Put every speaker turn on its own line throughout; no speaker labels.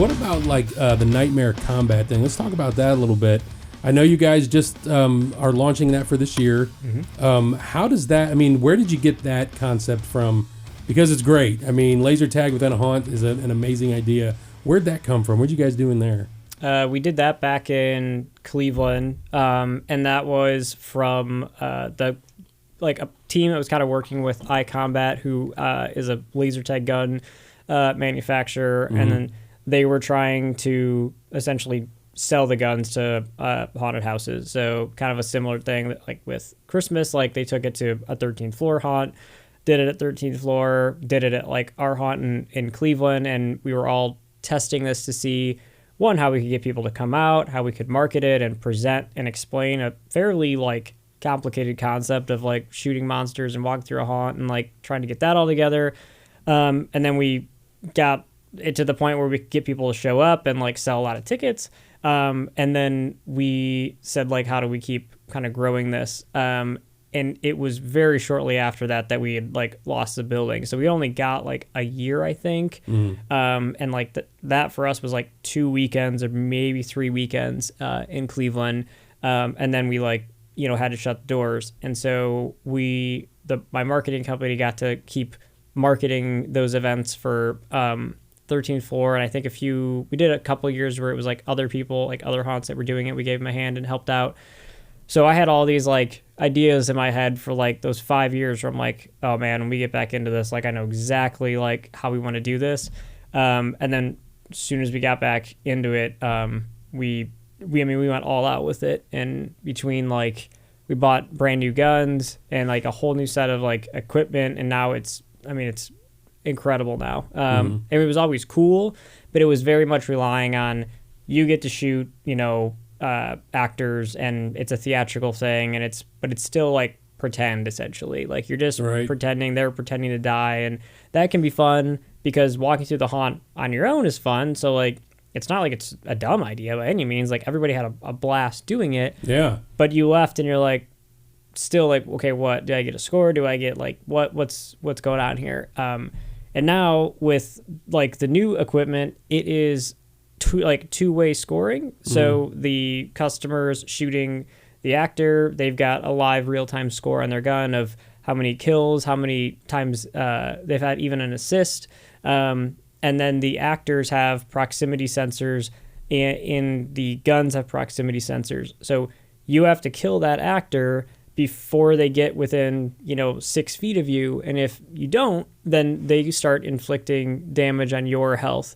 What about like the nightmare combat thing? Let's talk about that a little bit. I know you guys just are launching that for this year. Mm-hmm. How does that? I mean, where did you get that concept from? Because it's great. I mean, laser tag within a haunt is an amazing idea. Where'd that come from? What'd you guys do in there?
We did that back in Cleveland, and that was from a team that was kind of working with iCombat, who is a laser tag gun manufacturer, mm-hmm. and then they were trying to essentially sell the guns to haunted houses. So kind of a similar thing that, like with Christmas, like they took it to a 13th floor haunt, did it at 13th floor, did it at like our haunt in Cleveland, and we were all testing this to see, one, how we could get people to come out, how we could market it and present and explain a fairly like complicated concept of like shooting monsters and walking through a haunt and like trying to get that all together. And then we got it to the point where we could get people to show up and like sell a lot of tickets. And then we said, like, how do we keep kind of growing this? And it was very shortly after that we had like lost the building. So we only got like a year, I think. And like that for us was like 2 weekends or maybe 3 weekends in Cleveland. And then we like, had to shut the doors. And so my marketing company got to keep marketing those events for 13th floor. And I think we did a couple of years where it was like other people, like other haunts that were doing it. We gave them a hand and helped out. So I had all these like ideas in my head for like those 5 years where I'm like, oh man, when we get back into this, like I know exactly like how we want to do this. And then as soon as we got back into it, we went all out with it. And between like, we bought brand new guns and like a whole new set of like equipment. And now it's incredible now. And it was always cool, but it was very much relying on you get to shoot, actors, and it's a theatrical thing, but it's still like pretend essentially. Like you're just pretending, they're pretending to die, and that can be fun because walking through the haunt on your own is fun. So like it's not like it's a dumb idea by any means. Like everybody had a blast doing it. Yeah. But you left and you're like still like, okay, what do I get a score? Do I get like what's going on here? And now with like the new equipment, it is two-way scoring. So the customer's shooting the actor, they've got a live real-time score on their gun of how many kills, how many times they've had even an assist. And then the actors have proximity sensors, and the guns have proximity sensors. So you have to kill that actor before they get within 6 feet of you, and if you don't, then they start inflicting damage on your health.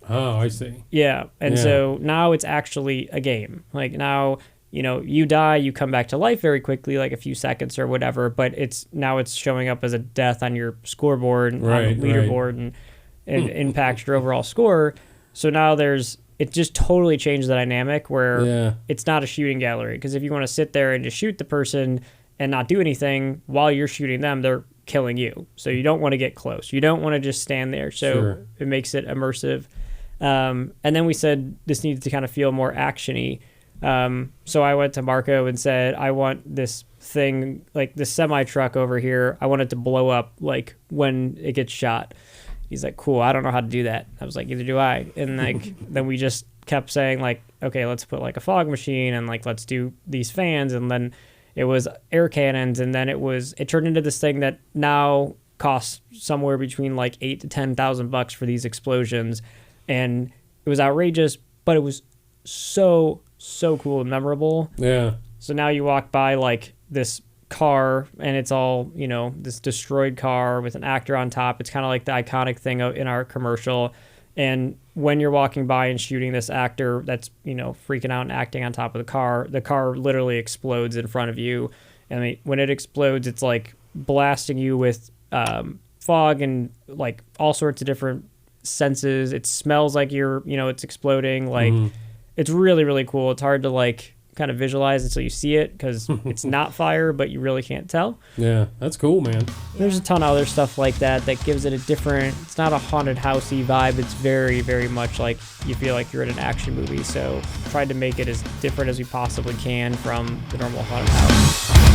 Oh, I see.
Yeah. And so now it's actually a game. Like now, you die, you come back to life very quickly, like a few seconds or whatever, but it's showing up as a death on your scoreboard and on the leaderboard and impacts your overall score. So now it just totally changed the dynamic where it's not a shooting gallery. Because if you want to sit there and just shoot the person and not do anything while you're shooting them, they're killing you. So you don't want to get close. You don't want to just stand there. So it makes it immersive. And then we said this needs to kind of feel more action-y. So I went to Marco and said, I want this thing, like this semi-truck over here, I want it to blow up like when it gets shot. He's like, cool, I don't know how to do that. I was like, neither do I. And like then we just kept saying like, okay, let's put like a fog machine and like let's do these fans. And then it was air cannons, and then it turned into this thing that now costs somewhere between like $8,000 to $10,000 for these explosions. And it was outrageous, but it was so cool and memorable. Yeah. So now you walk by like this car, and it's all, this destroyed car with an actor on top. It's kind of like the iconic thing in our commercial. And when you're walking by and shooting this actor that's, freaking out and acting on top of the car literally explodes in front of you. And when it explodes, it's like blasting you with fog and like all sorts of different senses. It smells like it's exploding. Like it's really, really cool. It's hard to like kind of visualize until you see it because it's not fire, but you really can't tell.
Yeah, that's cool, man.
There's a ton of other stuff like that gives it a different, it's not a haunted housey vibe. It's very, very much like you feel like you're in an action movie. So tried to make it as different as we possibly can from the normal haunted house.